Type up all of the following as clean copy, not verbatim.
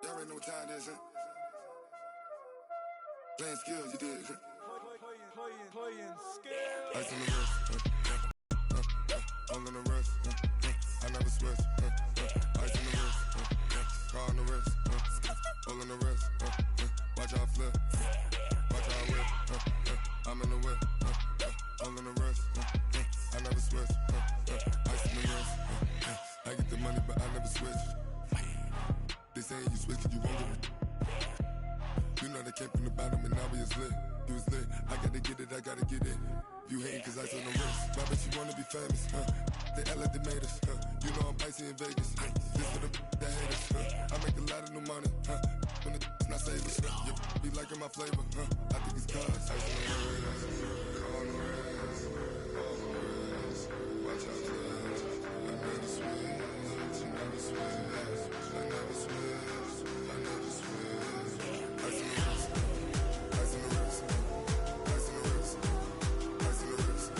Y'all already know what time it is, huh? Playing skills, you did. Playing skills. Ice on the wrist, all on the wrist, I never switch, ice on the wrist, car on the wrist, all on the wrist, watch how I flip, watch how I whip, I'm in the whip, all on the wrist, I never switch, ice on the wrist, I get the money but I never switch. They saying you switch and you won't get it. You know they came from the bottom and now we is lit. You was lit, I gotta get it, I gotta get it. You hating cause ice on the wrist. Why bet you wanna be famous, huh? They act like they made us, huh? You know I'm icy in Vegas, this for the that hate us, huh? I make a lot of new money, huh? When the not savers, you be liking my flavor, huh? I think it's cause ice on the wrist, on the wrist, on the wrist. Watch out for this, I never switch, I never switch, I never switch, I never switch. Ice on the wrist, ice on the wrist, ice on the wrist, ice on the wrist, ice on the wrist,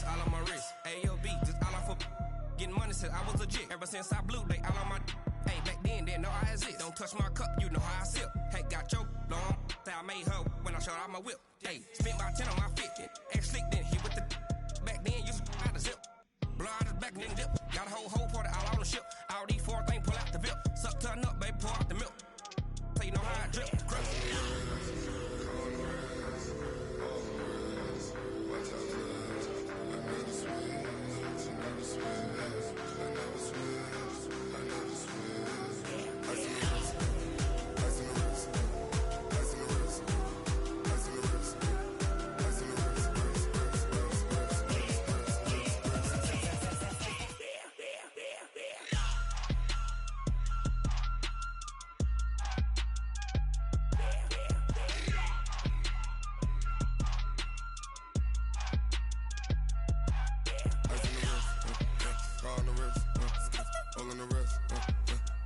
all on my wrist, AOB, just all off of getting money since I was legit. Ever since I blew, they all on my hey, back then, didn't know I exist. Don't touch my cup, you know how I sip. Hey, got your long, say I made her when I showed out my whip. Hey, spent about 10 on my fit, X slick, then hit with the back then, used to out the zip. Blow out his back and then dip. Got a whole party all on the ship. All these four things pull out the VIP. Suck turn up, baby, pour out the milk. So you know how I drip. Crush.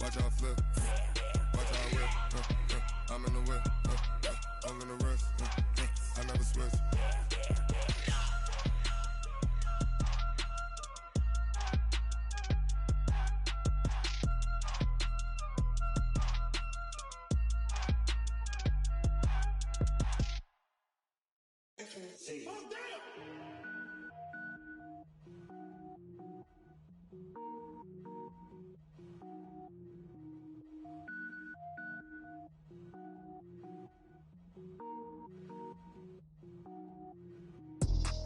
Watch how I flip, watch how I whip, I'm in the whip, all in the wrist, I never switch.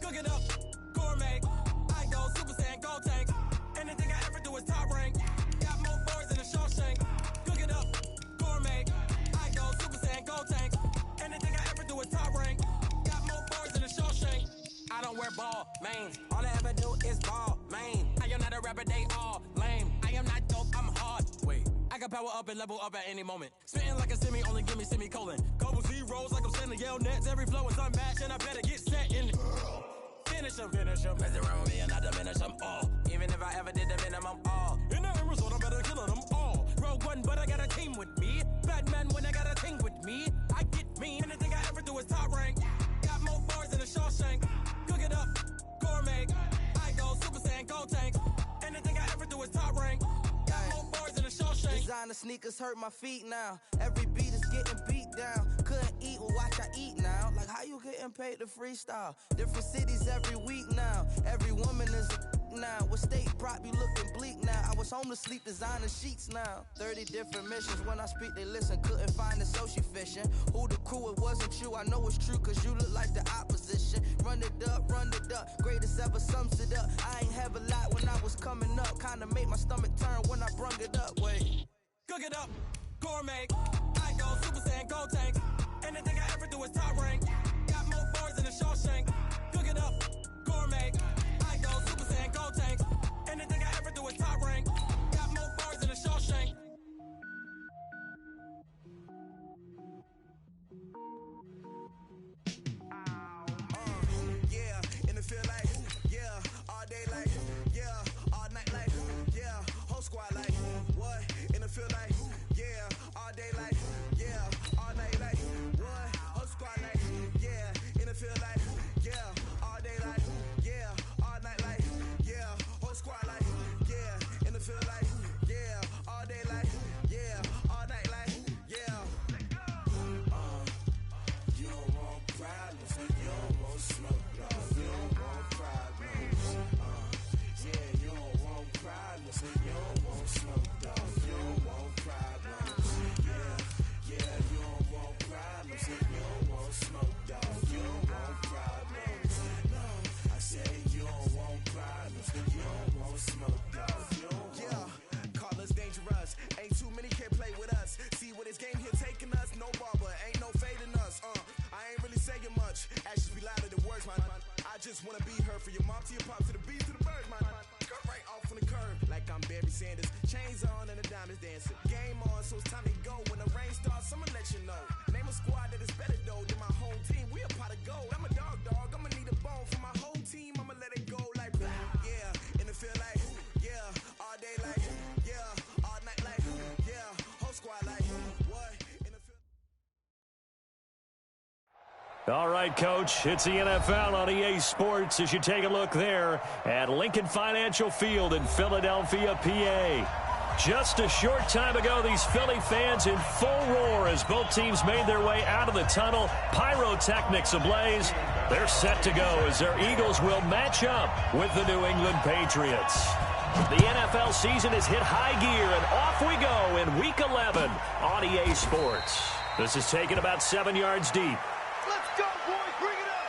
Cook it up, gourmet. I go Super Saiyan, gold tank. Anything I ever do is top rank. Got more boys than a Shawshank. Cook it up, gourmet. I go Super Saiyan, gold tank. Anything I ever do is top rank. Got more boys than a Shawshank. I don't wear ball, man. All I ever do is ball, man. I am not a rapper, they all lame. I am not dope, I'm hard. Wait, I can power up and level up at any moment. Spitting like a semi, only give me semicolon. Couple zeros like I'm sending yell nets. Every flow is unmatched and I better get set in. Finish them. Mess around with me and I diminish them all. Even if I ever did the minimum all. In the end result, I'm better killing them all. Rogue One, but I got a team with me. Batman when I got a team with me. I get mean. Anything I ever do is top rank. Got more bars than a Shawshank. Cook it up, gourmet. I go Super Saiyan, gold tank. Anything I ever do is top rank. Got more bars than a Shawshank. Designer sneakers hurt my feet now. Every beat is getting beat down. Couldn't eat, well watch I eat now. Like how you getting paid to freestyle? Different cities every week now. Every woman is a now. What state prop you looking bleak now? I was home to sleep, designer sheets now. 30 different missions. When I speak they listen. Couldn't find the social fishing. Who the crew, it wasn't you. I know it's true cause you look like the opposition. Run it up, greatest ever sums it up. I ain't have a lot when I was coming up. Kinda made my stomach turn when I brung it up. Wait. Cook it up, gourmet. I go Super Saiyan, gold tank. Anything I ever do is top rank. Got more bars than a Shawshank. Cook it up, gourmet. I go Super Saiyan, gold tank. Anything I ever do is top rank. Got more bars than a Shawshank. Yeah, in the feel like, yeah, all day like, yeah, all night like, You don't want smoke, dog. You don't want problems. Yeah, you don't want problems. You don't want smoke, dog. You don't want problems. No, I say you don't want problems. You don't want smoke, dog. You don't want. Call us dangerous. Ain't too many can play with us. See what this game here taking us. No barber, ain't no fading us. I ain't really saying much. Actions be louder than words, man. I just wanna be heard for your mom to your pop to the beat to the birds, man. Cut right off on the curb like I'm Barry Sanders. Chains on and the diamonds dancing. Game on, so it's time to go. When the rain starts, I'ma let you know. Name a squad that is better though than my home team. We a pot of gold. I'm a dog. I'ma need a bone for my whole team. I'ma let it go like yeah. In the field like yeah. All day like yeah. All night like yeah. Whole squad like what? In the field. All right, Coach, it's the NFL on EA Sports as you take a look there at Lincoln Financial Field in Philadelphia, PA. Just a short time ago, these Philly fans in full roar as both teams made their way out of the tunnel. Pyrotechnics ablaze. They're set to go as their Eagles will match up with the New England Patriots. The NFL season has hit high gear, and off we go in Week 11 on EA Sports. This is taken about 7 yards deep. Let's go, boys. Bring it up.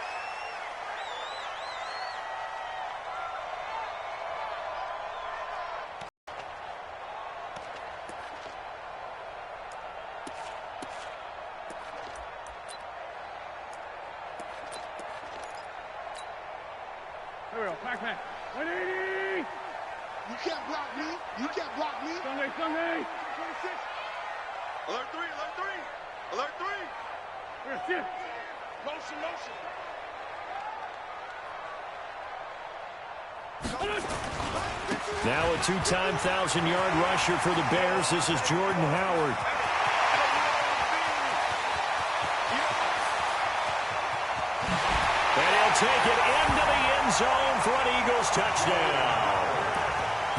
Here we go. Back. 180. You can't block me. You can't block me. Sunday. 26. Alert 3. Here's Jim. Motion. Now a two-time 1,000-yard rusher for the Bears. This is Jordan Howard. And he'll take it into the end zone for an Eagles touchdown.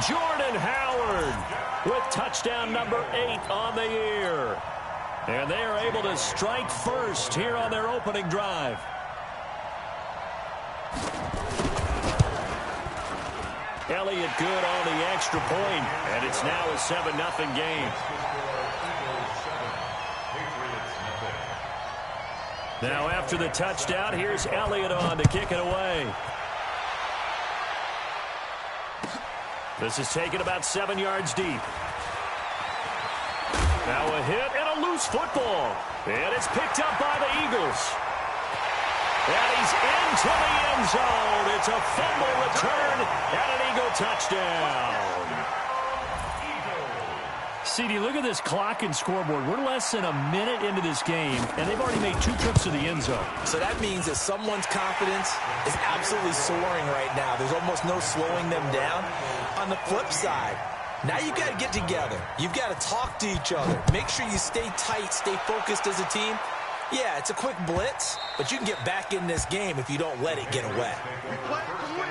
Jordan Howard with touchdown number 8 on the year. And they are able to strike first here on their opening drive. Elliott good on the extra point, and it's now a 7-0 game. Now after the touchdown, here's Elliott on to kick it away. This is taken about 7 yards deep. Now a hit and a loose football. And it's picked up by the Eagles. And he's into the end zone. It's a fumble return and an Eagle touchdown. CD, look at this clock and scoreboard. We're less than a minute into this game, and they've already made 2 trips to the end zone. So that means that someone's confidence is absolutely soaring right now. There's almost no slowing them down. On the flip side, now you've got to get together. You've got to talk to each other. Make sure you stay tight, stay focused as a team. Yeah, it's a quick blitz, but you can get back in this game if you don't let it get away. We play to win.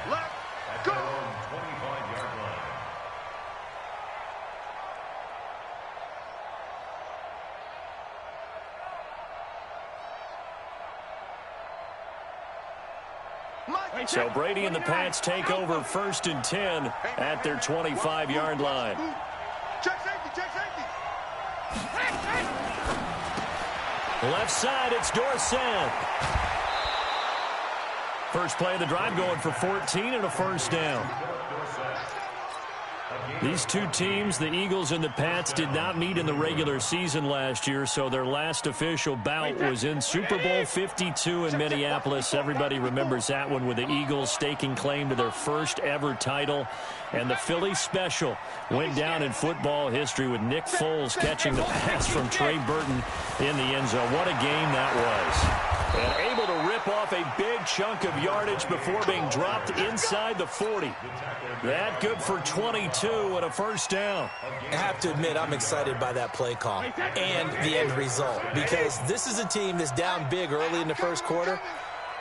Let's go. So Brady and the Pats take over 1st and 10 at their 25-yard line. Check safety. Left side, it's Dorsett. First play of the drive going for 14 and a first down. These two teams, the Eagles and the Pats, did not meet in the regular season last year, so their last official bout was in Super Bowl 52 in Minneapolis. Everybody remembers that one with the Eagles staking claim to their first ever title. And the Philly special went down in football history with Nick Foles catching the pass from Trey Burton in the end zone. What a game that was. And able to rip off a big chunk of yardage before being dropped inside the 40. That good for 22 and a first down. I have to admit, I'm excited by that play call and the end result, because this is a team that's down big early in the first quarter,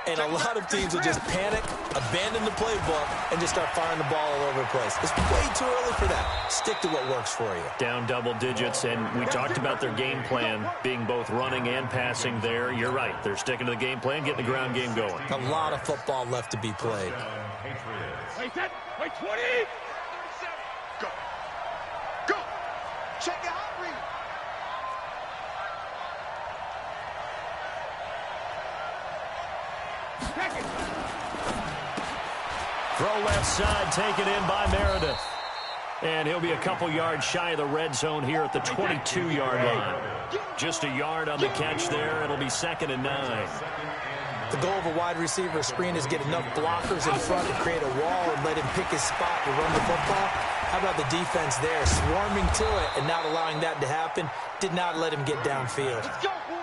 and a lot of teams will just panic, abandon the playbook, and just start firing the ball all over the place. It's way too early for that. Stick to what works for you. Down double digits, and we talked about their game plan being both running and passing there. You're right. They're sticking to the game plan, getting the ground game going. A lot of football left to be played. Wait, 20. Go. Go. Check it out, read. Check it. Throw left side, taken in by Meredith. And he'll be a couple yards shy of the red zone here at the 22-yard line. Just a yard on the catch there. It'll be 2nd and 9. The goal of a wide receiver screen is get enough blockers in front to create a wall and let him pick his spot to run the football. How about the defense there, swarming to it and not allowing that to happen? Did not let him get downfield.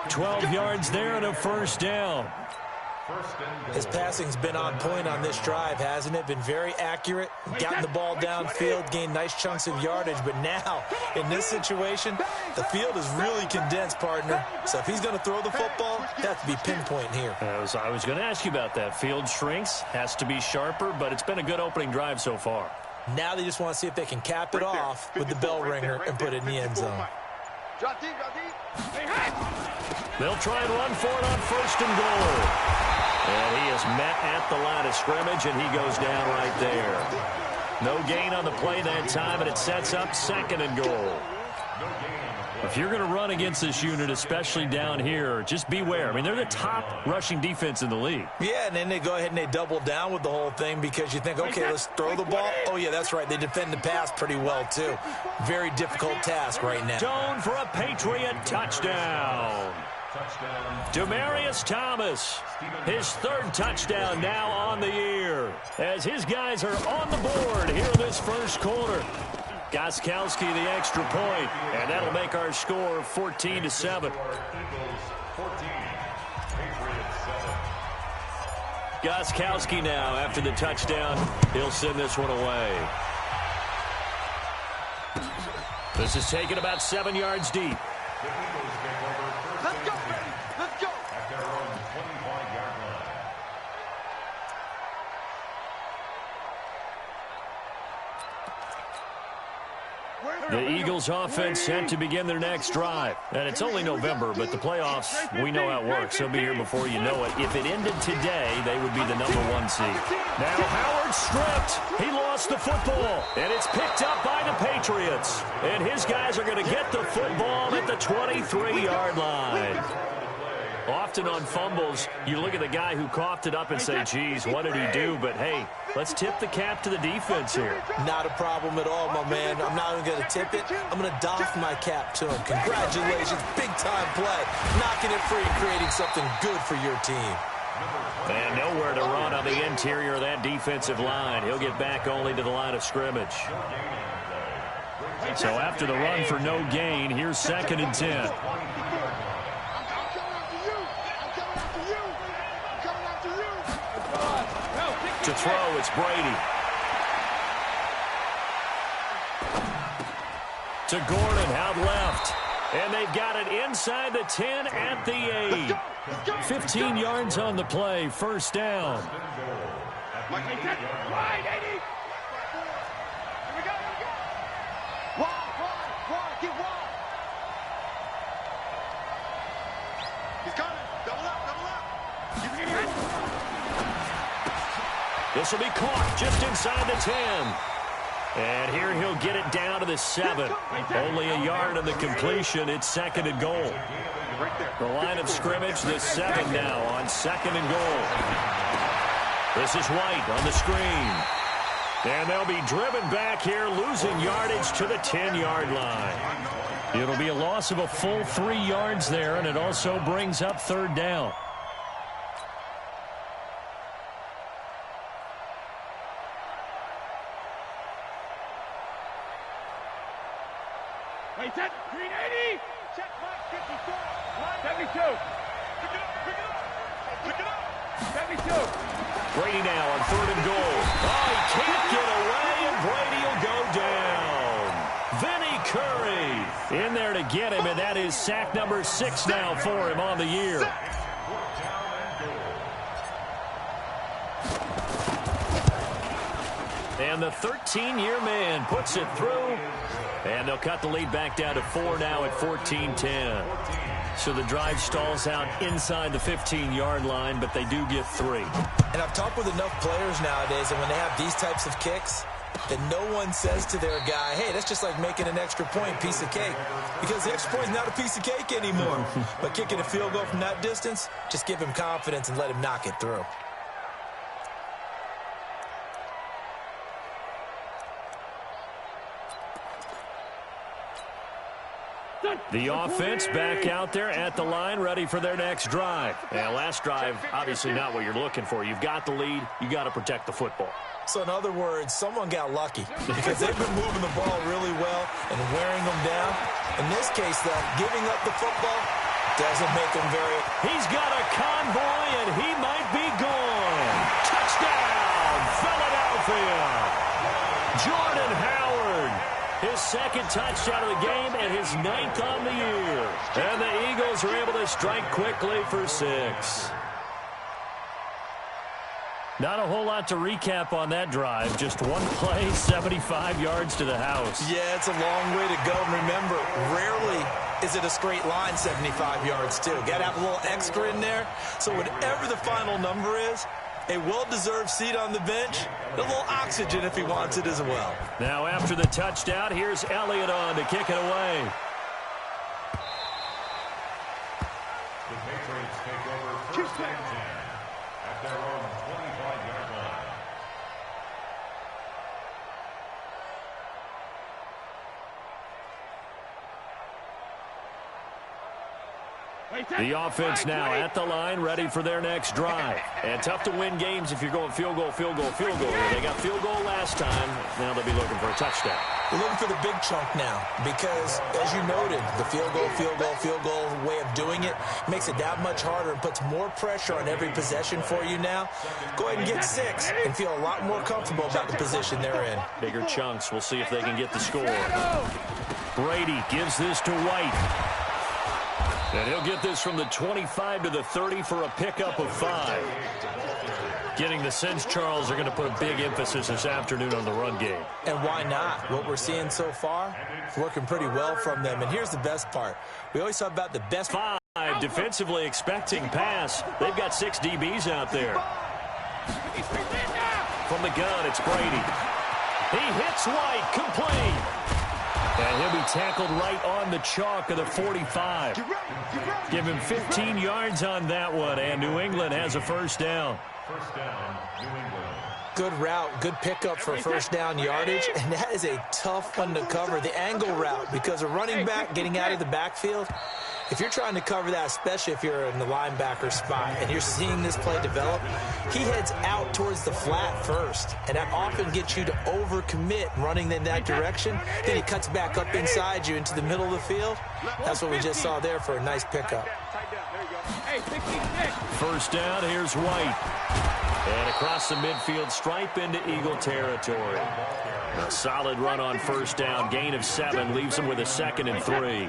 12 yards there and a first down. His passing's been on point on this drive, hasn't it? Been very accurate, gotten the ball downfield, gained nice chunks of yardage. But now, in this situation, the field is really condensed, partner. So if he's going to throw the football, that to be pinpoint here. I was going to ask you about that. Field shrinks, has to be sharper, but it's been a good opening drive so far. Now they just want to see if they can cap it off with the bell ringer and put it in the end zone. Drop deep, drop deep. They'll try and run for it on 1st and goal. And he is met at the line of scrimmage, and he goes down right there. No gain on the play that time, and it sets up 2nd and goal. If you're going to run against this unit, especially down here, just beware. I mean, they're the top rushing defense in the league. Yeah, and then they go ahead and they double down with the whole thing because you think, okay, let's throw the ball. Oh, yeah, that's right. They defend the pass pretty well, too. Very difficult task right now. Stone for a Patriot touchdown. Demarius Thomas, his 3rd touchdown now on the year, as his guys are on the board here in this first quarter. Gostkowski the extra point, and that'll make our score 14-7. Gostkowski now after the touchdown. He'll send this one away. This is taken about 7 yards deep. Let's go, baby. Let's go. The Eagles offense set to begin their next drive. And it's only November, but the playoffs, we know how it works. They'll be here before you know it. If it ended today, they would be the #1 seed. Now Howard stripped. He lost the football, and it's picked up by the Patriots. And his guys are going to get the football at the 23-yard line. Often on fumbles, you look at the guy who coughed it up and say, geez, what did he do? But, hey, let's tip the cap to the defense here. Not a problem at all, my man. I'm not even going to tip it. I'm going to doff my cap to him. Congratulations. Big-time play. Knocking it free and creating something good for your team. And nowhere to run on the interior of that defensive line. He'll get back only to the line of scrimmage. So after the run for no gain, here's 2nd and 10. To throw, it's Brady. To Gordon, out left. And they've got it inside the 10 at the 8. 15 yards on the play, first down. Wide, 80. Here we go. Wide. Get wide. He's coming. Double up. Give me your hand. This will be caught just inside the 10. And here he'll get it down to the 7. Only a yard on the completion. It's 2nd and goal. The line of scrimmage, the 7 now on 2nd and goal. This is White on the screen. And they'll be driven back here, losing yardage to the 10-yard line. It'll be a loss of a full 3 yards there, and it also brings up 3rd down. Wait, set. Green 80. Check mark 54. 72. Pick it up. 72. Brady now on 3rd and goal. Oh, he can't get away, and Brady will go down. Vinny Curry in there to get him, and that is sack number 6 now for him on the year. And the 13-year man puts it through. And they'll cut the lead back down to 4 now at 14-10. So the drive stalls out inside the 15-yard line, but they do get 3. And I've talked with enough players nowadays, and when they have these types of kicks, that no one says to their guy, hey, that's just like making an extra point, piece of cake. Because the extra point is not a piece of cake anymore. But kicking a field goal from that distance, just give him confidence and let him knock it through. The offense back out there at the line, ready for their next drive. And last drive, obviously not what you're looking for. You've got the lead. You got to protect the football. So in other words, someone got lucky because they've been moving the ball really well and wearing them down. In this case, though, giving up the football doesn't make them very... He's got a convoy, and he might be gone. Touchdown, Philadelphia. Jordan Howard. His second touchdown of the game and his 9th on the year. And the Eagles are able to strike quickly for 6. Not a whole lot to recap on that drive. Just one play, 75 yards to the house. Yeah, it's a long way to go. And remember, rarely is it a straight line 75 yards, too. Got to have a little extra in there. So whatever the final number is, a well-deserved seat on the bench, a little oxygen if he wants it as well. Now after the touchdown, here's Elliott on to kick it away. The Patriots take over first and 10 at their own 25-yard line. The offense now at the line, ready for their next drive. And tough to win games if you're going field goal, field goal, field goal. They got field goal last time. Now they'll be looking for a touchdown. They're looking for the big chunk now because, as you noted, the field goal way of doing it makes it that much harder and puts more pressure on every possession for you now. Go ahead and get 6 and feel a lot more comfortable about the position they're in. Bigger chunks. We'll see if they can get the score. Brady gives this to White. And he'll get this from the 25 to the 30 for a pickup of 5. Getting the sense Charles are going to put a big emphasis this afternoon on the run game. And why not? What we're seeing so far, working pretty well from them. And here's the best part. We always talk about the best 5 defensively expecting pass. They've got 6 DBs out there. From the gun, it's Brady. He hits White, complete. And he'll be tackled right on the chalk of the 45. Give him 15 yards on that one, and New England has a first down. First down, New England. Good route, good pickup for first down yardage, and that is a tough one to cover, the angle route, because a running back getting out of the backfield, if you're trying to cover that, especially if you're in the linebacker spot and you're seeing this play develop, he heads out towards the flat first, and that often gets you to overcommit running in that direction. Then he cuts back up inside you into the middle of the field. That's what we just saw there for a nice pickup. First down, here's White. And across the midfield stripe into Eagle territory. A solid run on first down. Gain of 7 leaves him with a 2nd and 3.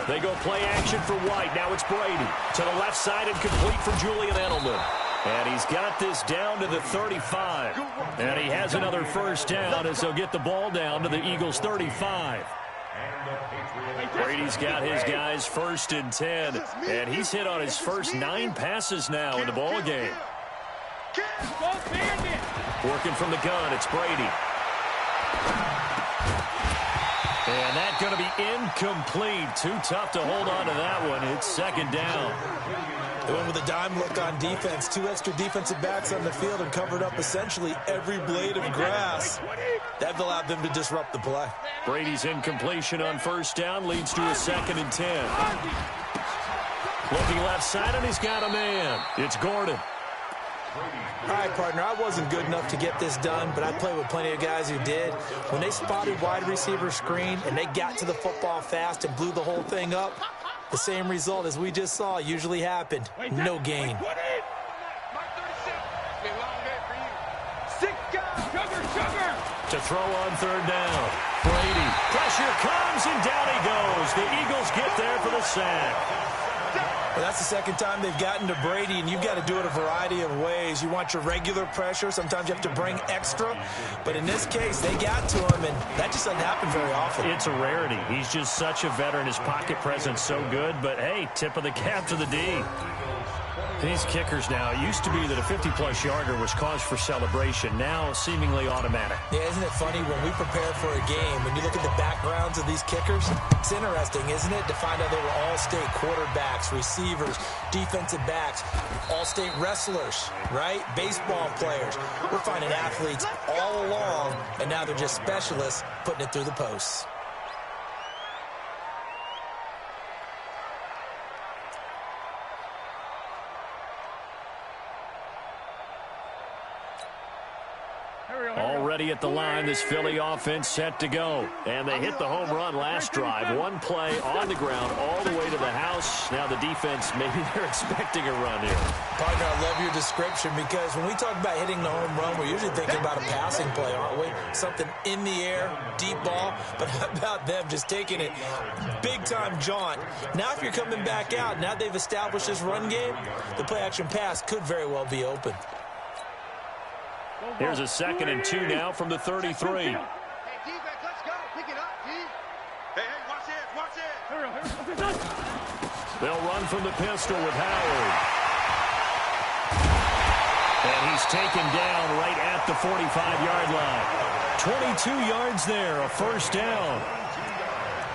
They go play action for White. Now it's Brady. To the left side and complete for Julian Edelman. And he's got this down to the 35. And he has another first down as they'll get the ball down to the Eagles' 35. Brady's got his guys 1st and 10. And he's hit on his first 9 passes now in the ball game. Working from the gun, it's Brady. And that's going to be incomplete. Too tough to hold on to that one. It's 2nd down. They went with a dime look on defense. 2 extra defensive backs on the field and covered up essentially every blade of grass. That allowed them to disrupt the play. Brady's incompletion on first down leads to a 2nd and 10. Looking left side, and he's got a man. It's Gordon. All right, partner, I wasn't good enough to get this done, but I played with plenty of guys who did. When they spotted wide receiver screen and they got to the football fast and blew the whole thing up, the same result as we just saw usually happened. No gain. To throw on 3rd down. Brady. Pressure comes, and down he goes. The Eagles get there for the sack. Well, that's the second time they've gotten to Brady, and you've got to do it a variety of ways. You want your regular pressure. Sometimes you have to bring extra. But in this case, they got to him, and that just doesn't happen very often. It's a rarity. He's just such a veteran. His pocket presence so good. But, hey, tip of the cap to the D. These kickers now, it used to be that a 50-plus yarder was cause for celebration. Now, seemingly automatic. Yeah, isn't it funny when we prepare for a game, when you look at the backgrounds of these kickers, it's interesting, isn't it, to find out they were all-state quarterbacks, receivers, defensive backs, all-state wrestlers, right? Baseball players. We're finding athletes all along, and now they're just specialists putting it through the posts. Already at the line, this Philly offense set to go. And they hit the home run last drive. One play on the ground all the way to the house. Now the defense, maybe they're expecting a run here. Partner, I love your description because when we talk about hitting the home run, we're usually thinking about a passing play, aren't we? Something in the air, deep ball. But how about them just taking it big-time jaunt? Now if you're coming back out, now they've established this run game, the play-action pass could very well be open. Here's a 2nd and 2 now from the 33. Hey, defense, let's go. Pick it up, D. Hey, watch it, watch it. They'll run from the pistol with Howard. And he's taken down right at the 45-yard line. 22 yards there, a first down.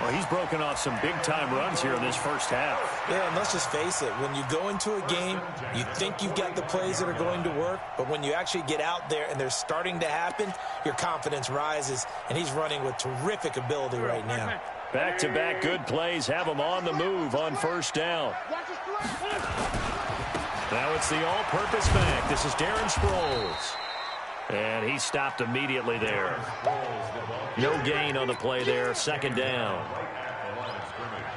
Well, he's broken off some big-time runs here in this first half. Yeah, and let's just face it. When you go into a game, you think you've got the plays that are going to work, but when you actually get out there and they're starting to happen, your confidence rises, and he's running with terrific ability right now. Back-to-back good plays have him on the move on first down. Now it's the all-purpose back. This is Darren Sproles. And he stopped immediately there. No gain on the play there. 2nd down.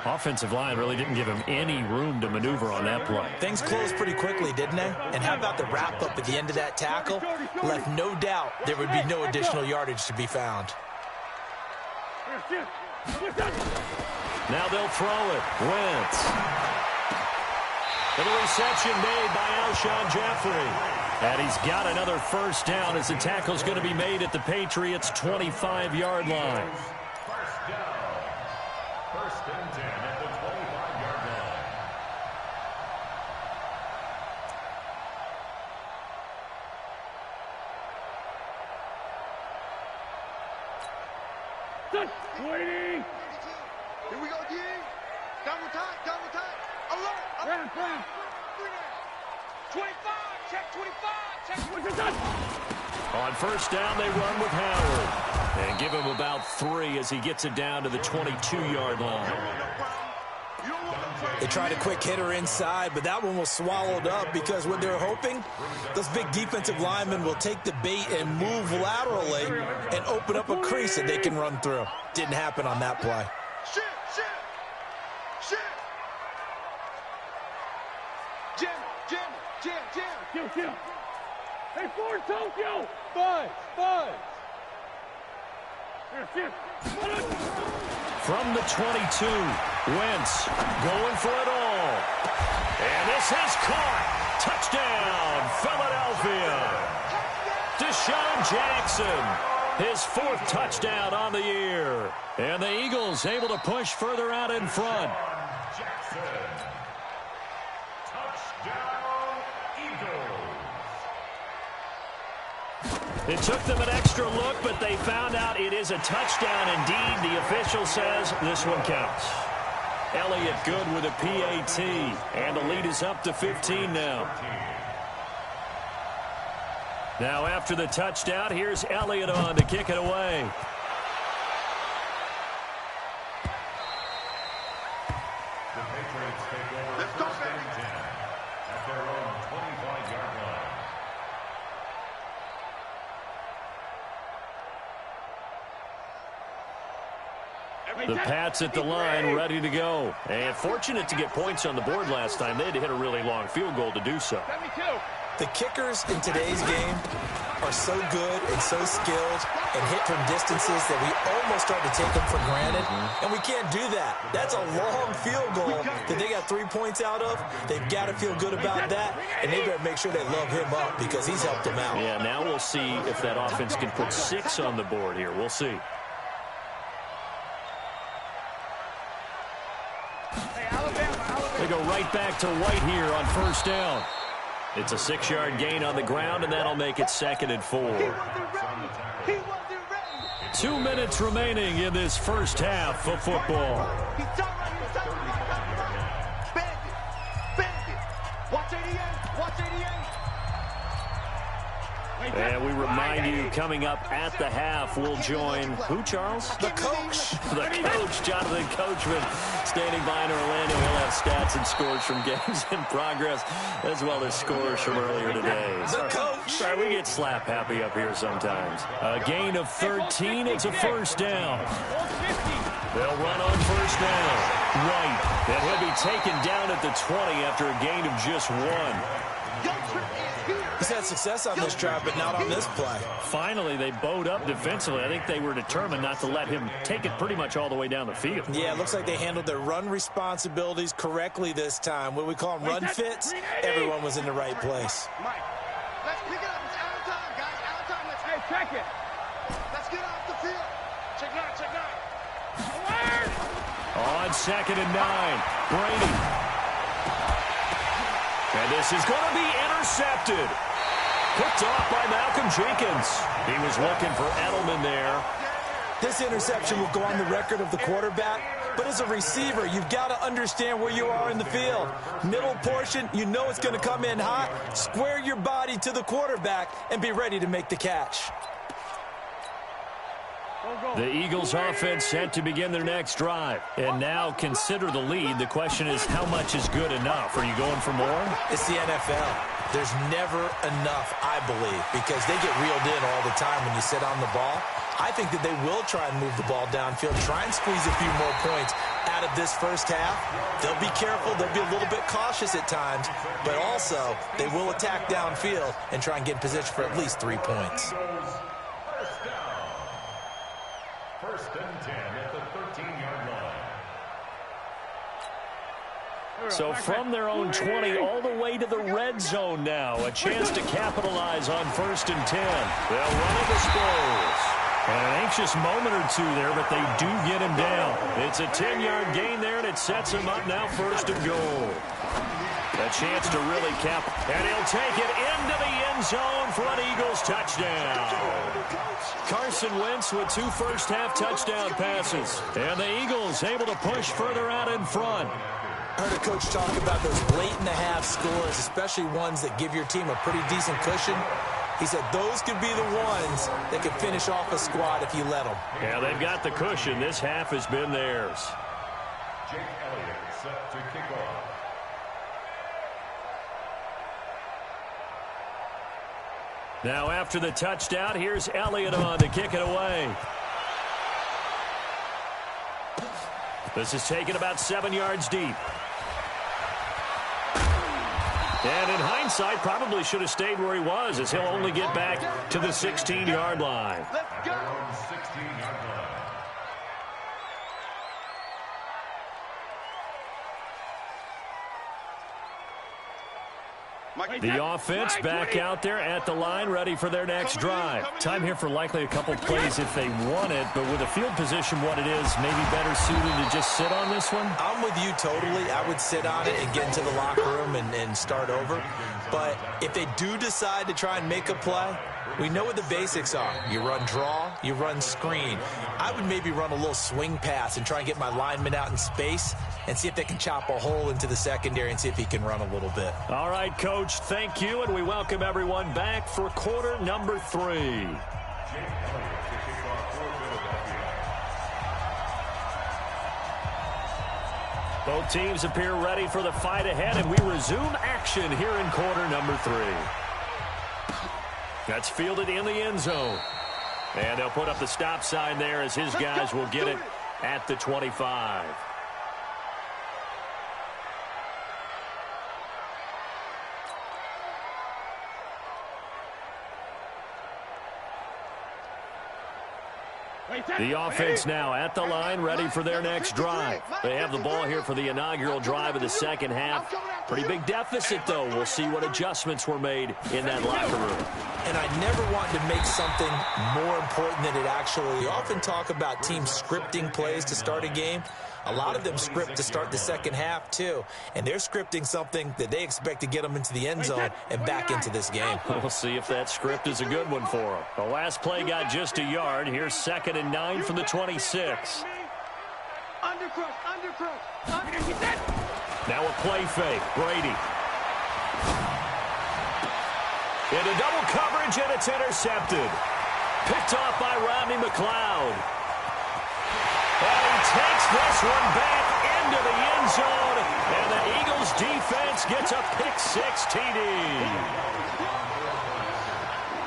Offensive line really didn't give him any room to maneuver on that play. Things closed pretty quickly, didn't they? And how about the wrap-up at the end of that tackle? Left no doubt there would be no additional yardage to be found. Now they'll throw it. Wentz. And the reception made by Alshon Jeffrey. And he's got another first down as the tackle's going to be made at the Patriots' 25-yard line. First and 10 at the 25-yard line. Waiting. Here we go, D. Double time. Alert. 25. Check 25. Check 25. On first down, they run with Howard. And give him about 3 as he gets it down to the 22-yard line. They tried a quick hitter inside, but that one was swallowed up because what they're hoping, those big defensive linemen will take the bait and move laterally and open up a crease that they can run through. Didn't happen on that play. Shit. Jam. Hey, Ford, Tokyo. Five. From the 22, Wentz going for it all. And this is caught. Touchdown, Philadelphia. Deshaun Jackson, his 4th touchdown on the year. And the Eagles able to push further out in front. Jackson. Touchdown, Eagles. It took them an extra look, but they found out it is a touchdown indeed. The official says this one counts. Elliott good with a PAT, and the lead is up to 15 now. Now after the touchdown, here's Elliott on to kick it away. The Patriots take over first and 10 at their own 25-yard line. The Pats at the line, ready to go. And fortunate to get points on the board last time. They had to hit a really long field goal to do so. The kickers in today's game are so good and so skilled and hit from distances that we almost start to take them for granted. And we can't do that. That's a long field goal that they got 3 points out of, they've got to feel good about that, and they better make sure they love him up because he's helped them out. Yeah, now we'll see if that offense can put 6 on the board here. We'll see. They go right back to White here on first down. It's a 6-yard gain on the ground, and that'll make it 2nd and 4. 2 minutes remaining in this first half of football. Watch 88. Watch 88. And we remind you, coming up at the half, we'll join who, Charles? The coach. The coach, Jonathan Coachman, standing by in Orlando. He'll have stats and scores from games in progress, as well as scores from earlier today. The coach. Sorry, we get slap happy up here sometimes. A gain of 13. It's a first down. They'll run on first down. White. And he'll be taken down at the 20 after a gain of just 1. He's had success on this drive, but not on this play. Finally, they bowed up defensively. I think they were determined not to let him take it pretty much all the way down the field. Yeah, it looks like they handled their run responsibilities correctly this time. What we call them run fits, everyone was in the right place. Mike, let's pick it up. It's out of time, guys. Out of time. Let's check it. Let's get off the field. Check nine. On 2nd and 9, Brady. And this is going to be intercepted. Picked off by Malcolm Jenkins. He was looking for Edelman there. This interception will go on the record of the quarterback, but as a receiver, you've got to understand where you are in the field. Middle portion, you know it's going to come in hot. Square your body to the quarterback and be ready to make the catch. The Eagles offense set to begin their next drive. And now consider the lead. The question is, how much is good enough? Are you going for more? It's the NFL. There's never enough, I believe, because they get reeled in all the time when you sit on the ball. I think that they will try and move the ball downfield, try and squeeze a few more points out of this first half. They'll be careful. They'll be a little bit cautious at times, but also they will attack downfield and try and get in position for at least 3 points. First and 10 at the 13-yard line. So from their own 20 all the way to the red zone now. A chance to capitalize on 1st and 10. They'll run it to Sproles. And an anxious moment or two there, but they do get him down. It's a 10-yard gain there, and it sets him up now 1st and goal. A chance to really cap, and he'll take it into the end zone for an Eagles touchdown. Carson Wentz with 2 first-half touchdown passes. And the Eagles able to push further out in front. I heard a coach talk about those late-in-the-half scores, especially ones that give your team a pretty decent cushion. He said those could be the ones that could finish off a squad if you let them. Yeah, they've got the cushion. This half has been theirs. Jake Elliott set to kick off. Now after the touchdown, here's Elliott on to kick it away. This is taken about 7 yards deep. And in hindsight, probably should have stayed where he was, as he'll only get back to the 16-yard line. Let's go. 16-yard line. The offense back out there at the line, ready for their next drive. Time here for likely a couple plays if they want it, but with a field position what it is, maybe better suited to just sit on this one? I'm with you totally. I would sit on it and get into the locker room and start over. But if they do decide to try and make a play, we know what the basics are. You run draw, you run screen. I would maybe run a little swing pass and try and get my lineman out in space and see if they can chop a hole into the secondary and see if he can run a little bit. All right, Coach, thank you, and we welcome everyone back for quarter number 3. Both teams appear ready for the fight ahead, and we resume action here in quarter number 3. That's fielded in the end zone. And they'll put up the stop sign there as his guys will get it at the 25. The offense now at the line, ready for their next drive. They have the ball here for the inaugural drive of the second half. Pretty big deficit, though. We'll see what adjustments were made in that locker room. And I never want to make something more important than it actually. We often talk about teams scripting plays to start a game. A lot of them script to start the second half, too. And they're scripting something that they expect to get them into the end zone and back into this game. We'll see if that script is a good one for them. The last play got just a yard. Here's 2nd and 9 from the 26. Now a play fake. Brady. Into double coverage, and it's intercepted. Picked off by Rodney McLeod. And he takes this one back into the end zone, and the Eagles defense gets a pick-6 TD.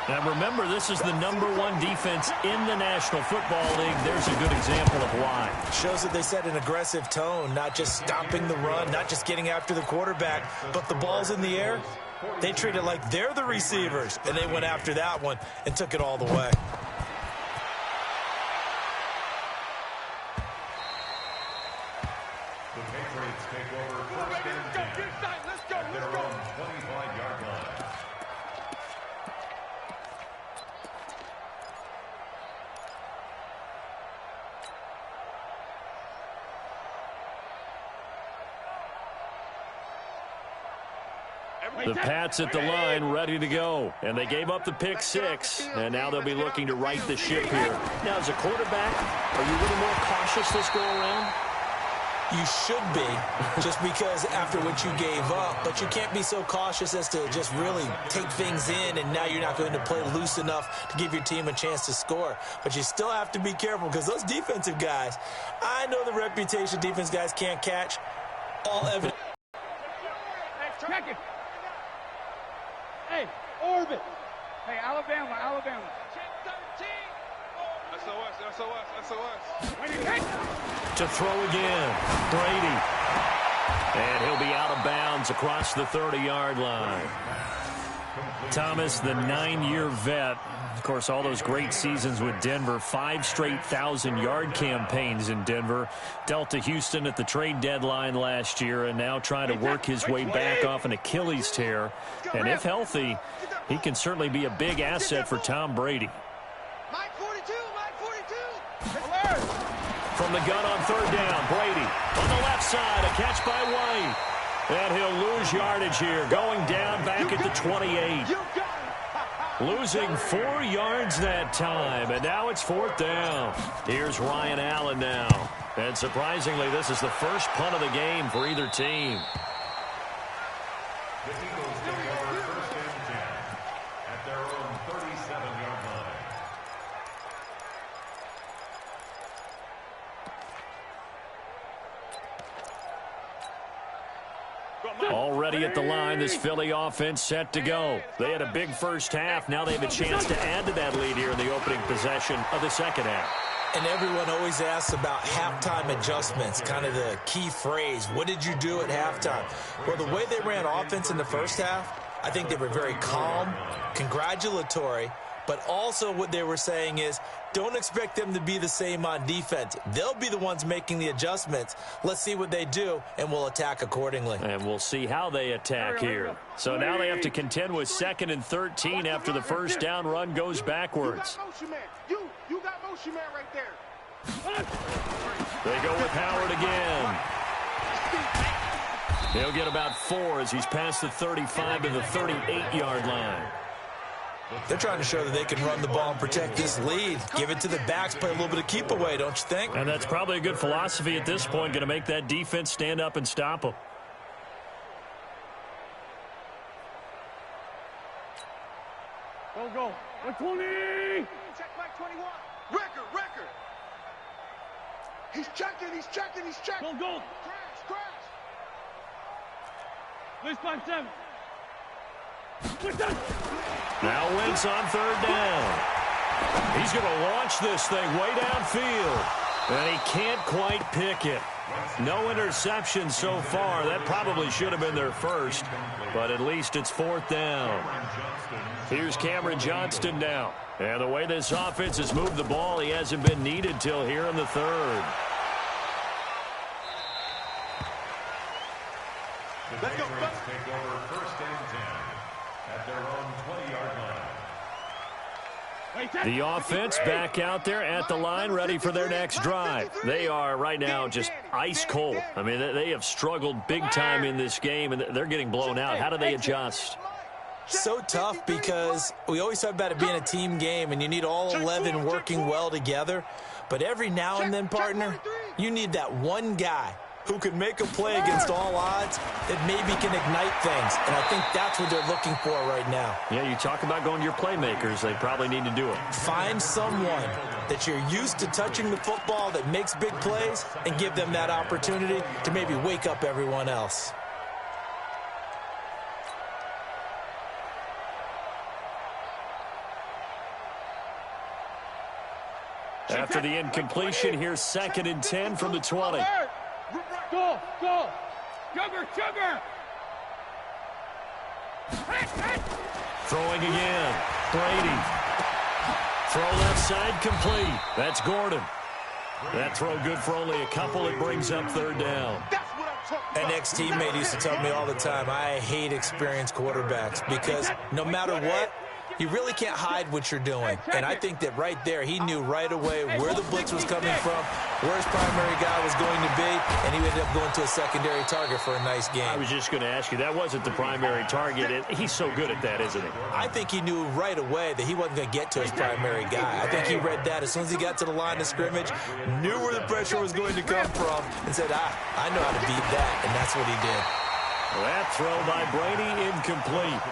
Now remember, this is the #1 defense in the National Football League. There's a good example of why. Shows that they set an aggressive tone, not just stopping the run, not just getting after the quarterback, but the ball's in the air. They treat it like they're the receivers, and they went after that one and took it all the way. The Patriots take over 1st and 10 at their own 25-yard line. The Pats at the line, ready to go. And they gave up the pick-6, and now they'll be looking to right the ship here. Now, as a quarterback, are you a little more cautious this go-around? You should be, just because after what you gave up, but you can't be so cautious as to just really take things in, and now you're not going to play loose enough to give your team a chance to score. But you still have to be careful, because those defensive guys, I know the reputation defense guys can't catch. All evidence. Check it. Hey, orbit. Hey, Alabama. Check 13. SOS. To throw again, Brady. And he'll be out of bounds across the 30-yard line. Thomas, the 9-year vet. Of course, all those great seasons with Denver, 5 straight 1,000-yard campaigns in Denver. Dealt to Houston at the trade deadline last year, and now trying to work his way back off an Achilles tear. And if healthy, he can certainly be a big asset for Tom Brady. From the gun on 3rd down, Brady on the left side, a catch by White. And he'll lose yardage here, going down back at the 28. Losing 4 yards that time, and now it's 4th down. Here's Ryan Allen now. And surprisingly, this is the first punt of the game for either team. The Eagles take over 1st and 10 at their own 37-yard line. Already at the line, this Philly offense set to go. They had a big first half. Now they have a chance to add to that lead here in the opening possession of the second half. And everyone always asks about halftime adjustments, kind of the key phrase. What did you do at halftime? Well, the way they ran offense in the first half, I think they were very calm, congratulatory, but also what they were saying is, don't expect them to be the same on defense. They'll be the ones making the adjustments. Let's see what they do, and we'll attack accordingly. And we'll see how they attack here. So now they have to contend with 2nd and 13 after the first down run goes backwards. You got motion man right there. They go with Howard again. He'll get about 4 as he's past the 35 to the 38-yard line. They're trying to show that they can run the ball and protect this lead. Give it to the backs, play a little bit of keep away, don't you think? And that's probably a good philosophy at this point, going to make that defense stand up and stop them. Go. 120. Check back 21. Record. He's checking. Go. Crash. Lose 5-7. Now Wentz on 3rd down. He's going to launch this thing way downfield. And he can't quite pick it. No interceptions so far. That probably should have been their first, but at least it's 4th down. Here's Cameron Johnston now. And the way this offense has moved the ball, he hasn't been needed till here in the 3rd. Let's go. Take over 1st and 10 at their own 20-yard line. The offense back out there at the line, ready for their next drive. They are right now just ice cold. I mean, they have struggled big time in this game, and they're getting blown out. How do they adjust? So tough because we always talk about it being a team game, and you need all 11 working well together. But every now and then, partner, you need that one guy who can make a play against all odds that maybe can ignite things. And I think that's what they're looking for right now. Yeah, you talk about going to your playmakers. They probably need to do it. Find someone that you're used to touching the football that makes big plays and give them that opportunity to maybe wake up everyone else. After the incompletion, here's 2nd and 10 from the 20. Go. Sugar. Throwing again. Brady. Throw left side complete. That's Gordon. That throw good for only a couple. It brings up 3rd down. An ex-teammate used to tell me all the time, I hate experienced quarterbacks because no matter what, you really can't hide what you're doing. And I think that right there, he knew right away where the blitz was coming from, where his primary guy was going to be, and he ended up going to a secondary target for a nice game. I was just going to ask you, that wasn't the primary target. He's so good at that, isn't he? I think he knew right away that he wasn't going to get to his primary guy. I think he read that as soon as he got to the line of scrimmage, knew where the pressure was going to come from, and said, I know how to beat that, and that's what he did. That throw by Brady incomplete.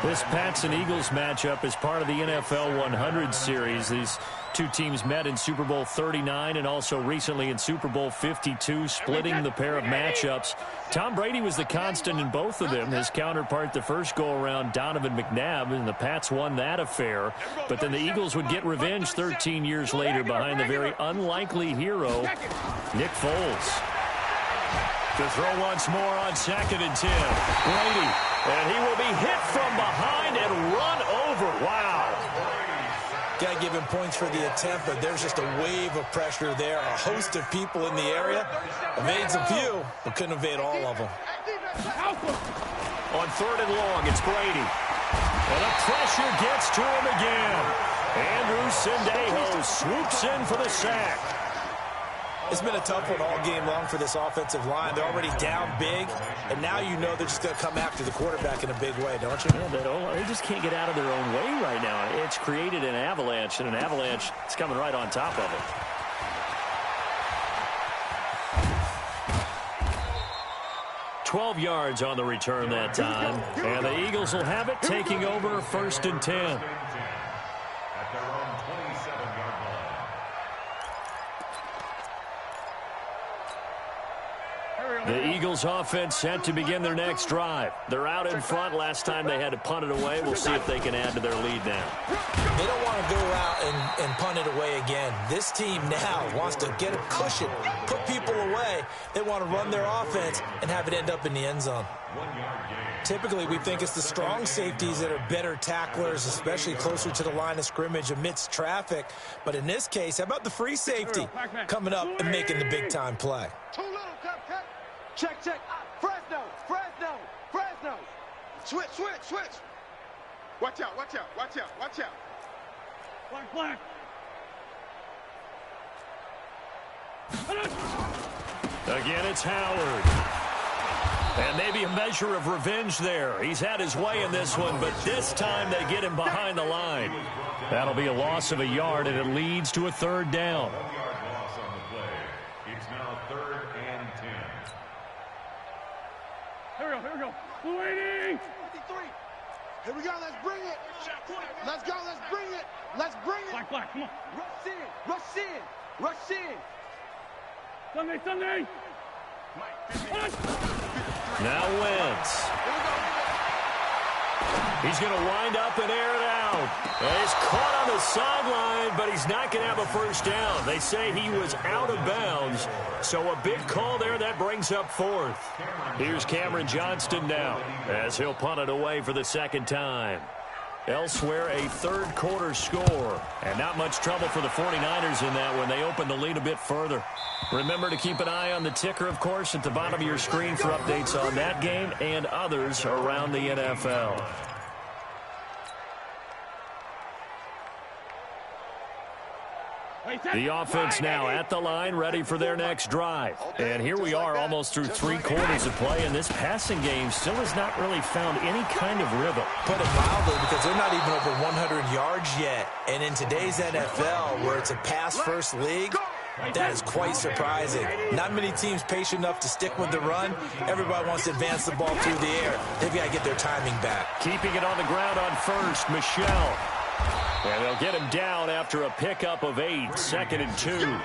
This Pats and Eagles matchup is part of the NFL 100 series. These two teams met in Super Bowl 39 and also recently in Super Bowl 52, splitting the pair of matchups. Tom Brady was the constant in both of them. His counterpart the first go-around, Donovan McNabb, and the Pats won that affair. But then the Eagles would get revenge 13 years later behind the very unlikely hero, Nick Foles. To throw once more on 2nd and 10. Brady, and he will be hit from behind and run over. Wow. Got to give him points for the attempt, but there's just a wave of pressure there. A host of people in the area. Evades a few, but couldn't evade all of them. On 3rd and long, it's Brady. And the pressure gets to him again. Andrew Sendejo swoops in for the sack. It's been a tough one all game long for this offensive line. They're already down big, and now you know they're just going to come after the quarterback in a big way, don't you? Yeah, they just can't get out of their own way right now. It's created an avalanche, and an avalanche is coming right on top of it. $12 yards on the return that time, and the Eagles will have it, taking over 1st and 10. At their own 27-yard line. The Eagles offense set to begin their next drive. They're out in front. Last time they had to punt it away. We'll see if they can add to their lead now. They don't want to go out and punt it away again. This team now wants to get a cushion, put people away. They want to run their offense and have it end up in the end zone. Typically, we think it's the strong safeties that are better tacklers, especially closer to the line of scrimmage amidst traffic. But in this case, how about the free safety coming up and making the big-time play? Check. Fresno. Switch. Watch out. Black. Again, it's Howard. And maybe a measure of revenge there. He's had his way in this one, but this time they get him behind the line. That'll be a loss of a yard, and it leads to a 3rd down. 1 yard loss on the play. It's now 3rd and 10. Here we go. 280. 53. Here we go. Let's bring it. Let's bring it. Black, come on. Rush in. Sunday. Now Wentz. He's going to wind up and air it out. And he's caught on the sideline, but he's not going to have a first down. They say he was out of bounds, so a big call there. That brings up fourth. Here's Cameron Johnston now as he'll punt it away for the second time. Elsewhere, a third-quarter score. And not much trouble for the 49ers in that one. They opened the lead a bit further. Remember to keep an eye on the ticker, of course, at the bottom of your screen for updates on that game and others around the NFL. The offense now at the line, ready for their next drive. And here we are almost through 3 quarters of play, and this passing game still has not really found any kind of rhythm. Put it mildly, because they're not even over 100 yards yet. And in today's NFL, where it's a pass-first league, that is quite surprising. Not many teams patient enough to stick with the run. Everybody wants to advance the ball through the air. They've got to get their timing back. Keeping it on the ground on first, Michelle. And they'll get him down after a pickup of 8, 2nd and 2.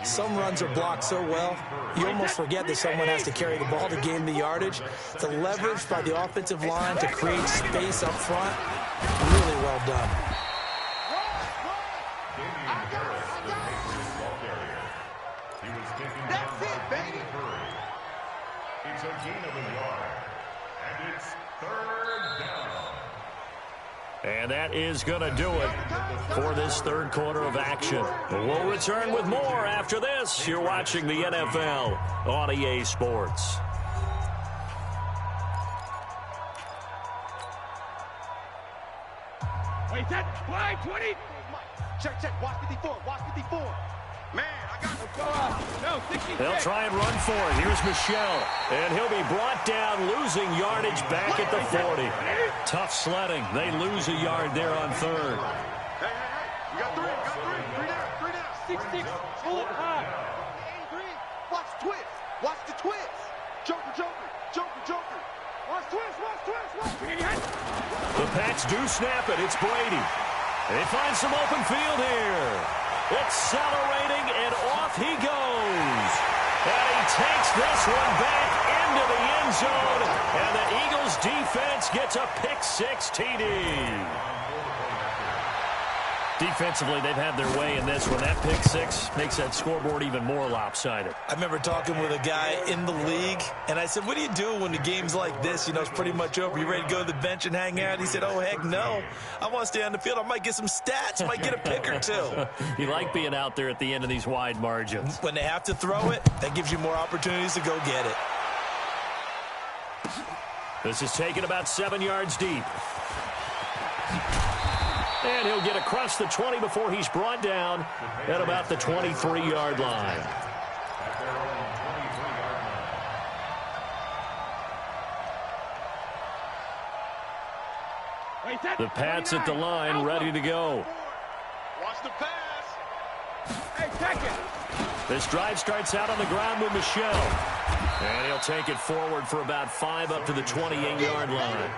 Some runs are blocked so well, you almost forget that someone has to carry the ball to gain the yardage. The leverage by the offensive line to create space up front, really well done. That's it, baby. It's a gain of a yard, and it's 3rd down. And that is going to do it for this third quarter of action. We'll return with more after this. You're watching the NFL on EA Sports. Wait, that fly 20. Check. Watch 54. Watch 54. Man, I got Go up. No, 66. They'll try and run for it. Here's Michelle. And he'll be brought down, losing yardage back at the 40. Tough sledding. They lose a yard there on third. Hey. You got 3. Three down. 66. Pull it high. 3. Watch twist. Watch the twist. Joker. Watch twist. The Pats do snap it. It's Brady. They find some open field here. Accelerating, and off he goes. And he takes this one back into the end zone. And the Eagles defense gets a pick-6 TD. Defensively, they've had their way in this one. That pick-6 makes that scoreboard even more lopsided. I remember talking with a guy in the league, and I said, what do you do when the game's like this? You know, it's pretty much over. You ready to go to the bench and hang out? He said, oh, heck no. I want to stay on the field. I might get some stats. Might get a pick or two. You like being out there at the end of these wide margins. When they have to throw it, that gives you more opportunities to go get it. This is taken about 7 yards deep. And he'll get across the 20 before he's brought down at about the 23-yard line. The Pats at the line, ready to go. Watch the pass. Hey, check it. This drive starts out on the ground with Michelle. And he'll take it forward for about 5 up to the 28-yard line.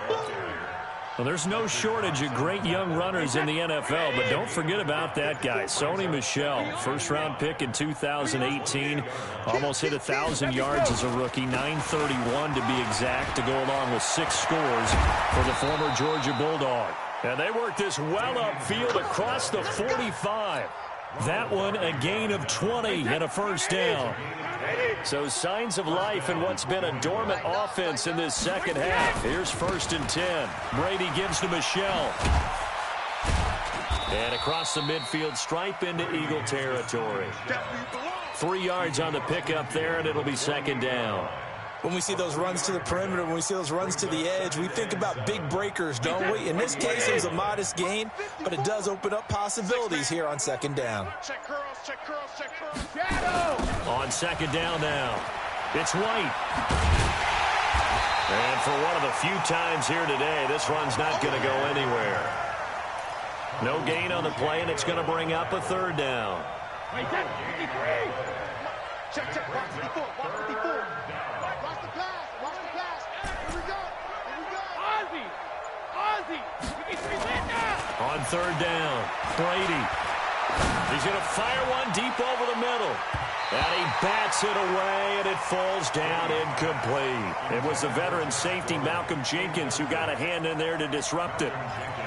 Well, there's no shortage of great young runners in the NFL, but don't forget about that guy, Sony Michel. First-round pick in 2018. Almost hit 1,000 yards as a rookie, 931 to be exact, to go along with 6 scores for the former Georgia Bulldog. And they work this well upfield across the 45. That one a gain of 20 and a first down. So signs of life in what's been a dormant offense in this second half. Here's 1st and 10. Brady gives to Michelle. And across the midfield stripe into Eagle territory. 3 yards on the pickup there, and it'll be 2nd down. When we see those runs to the perimeter, when we see those runs to the edge, we think about big breakers, don't we? In this case, it was a modest gain, but it does open up possibilities here on 2nd down. Check curls. Shadow. On 2nd down now, it's White. And for one of the few times here today, this run's not going to go anywhere. No gain on the play, and it's going to bring up a 3rd down. Wait, that's 53. Check. Watch 54. Watch the pass. Here we go. Ozzy. 53 win now. On 3rd down, Brady. He's going to fire one deep over the middle. And he bats it away, and it falls down incomplete. It was the veteran safety, Malcolm Jenkins, who got a hand in there to disrupt it.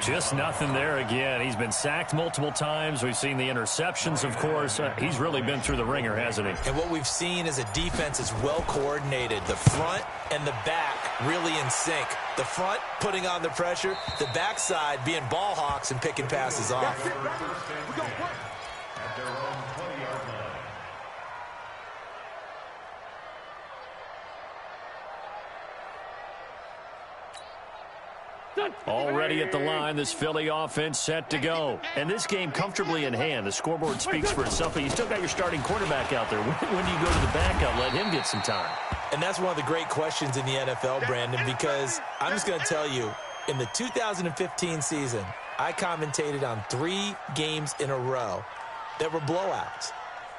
Just nothing there again. He's been sacked multiple times. We've seen the interceptions, of course. He's really been through the ringer, hasn't he? And what we've seen is a defense is well coordinated. The front and the back really in sync. The front putting on the pressure, the backside being ball hawks and picking passes off. At their own 20-yard line. Already at the line, this Philly offense set to go. And this game comfortably in hand. The scoreboard speaks for itself, but you still got your starting quarterback out there. When do you go to the backup, let him get some time? And that's one of the great questions in the NFL, Brandon, because I'm just going to tell you, in the 2015 season, I commentated on 3 games in a row that were blowouts.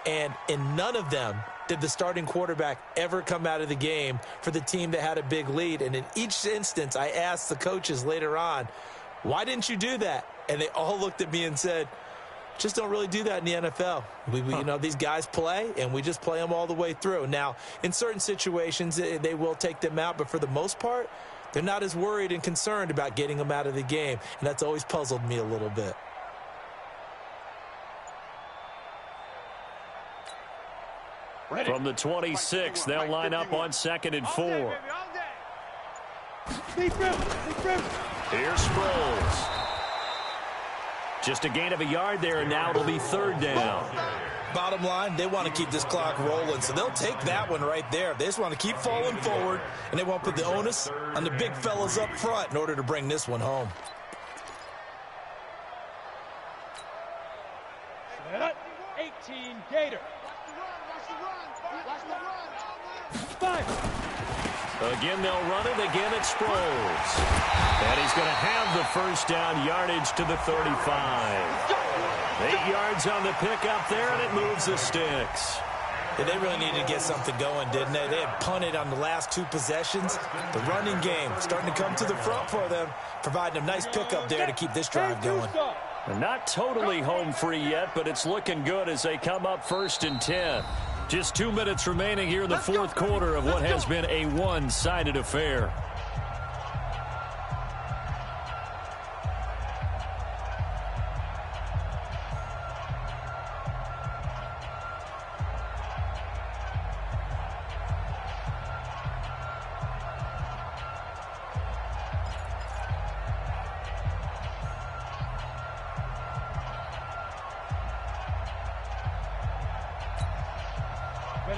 And in none of them did the starting quarterback ever come out of the game for the team that had a big lead. And in each instance, I asked the coaches later on, why didn't you do that? And they all looked at me and said, just don't really do that in the NFL. You know, these guys play, and we just play them all the way through. Now, in certain situations, they will take them out, but for the most part, they're not as worried and concerned about getting them out of the game. And that's always puzzled me a little bit. From the 26, they'll line up on 2nd and 4. Here's Sproles. Just a gain of a yard there, and now it'll be 3rd down. Bottom line, they want to keep this clock rolling, so they'll take that one right there. They just want to keep falling forward, and they won't put the onus on the big fellas up front in order to bring this one home. Set up, 18 Gator. Again, they'll run it. Again, it's Sproles. And he's going to have the first down yardage to the 35. 8 yards on the pickup there, and it moves the sticks. Yeah, they really needed to get something going, didn't they? They had punted on the last 2 possessions. The running game starting to come to the front for them, providing a nice pickup there to keep this drive going. They're not totally home free yet, but it's looking good as they come up 1st and 10. Just 2 minutes remaining here in the 4th quarter of what has been a one-sided affair.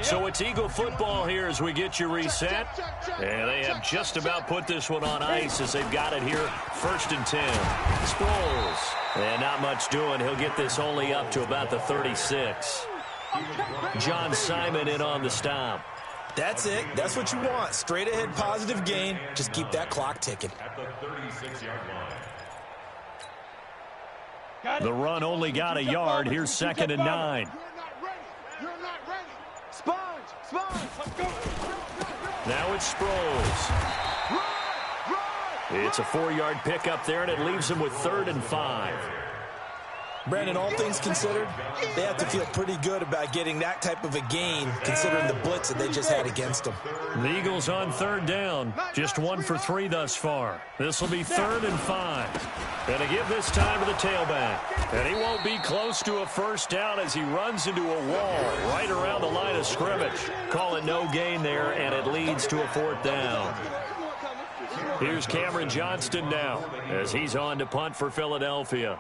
So it's Eagle football here as we get you reset. And they have just about put this one on ice as they've got it here 1st and 10. Sproles. And not much doing. He'll get this only up to about the 36. John Simon in on the stop. That's it. That's what you want. Straight ahead positive gain. Just keep that clock ticking. At the 36-yard line. The run only got a yard. Here's 2nd and 9. Now it's Sproles. It's a 4-yard pickup there, and it leaves him with 3rd and 5. Brandon, all things considered, they have to feel pretty good about getting that type of a gain, considering the blitz that they just had against them. The Eagles on 3rd down. Just 1 for 3 thus far. This will be 3rd and 5. And to give this time to the tailback. And he won't be close to a first down as he runs into a wall right around the line of scrimmage. Call it no gain there, and it leads to a 4th down. Here's Cameron Johnston now as he's on to punt for Philadelphia.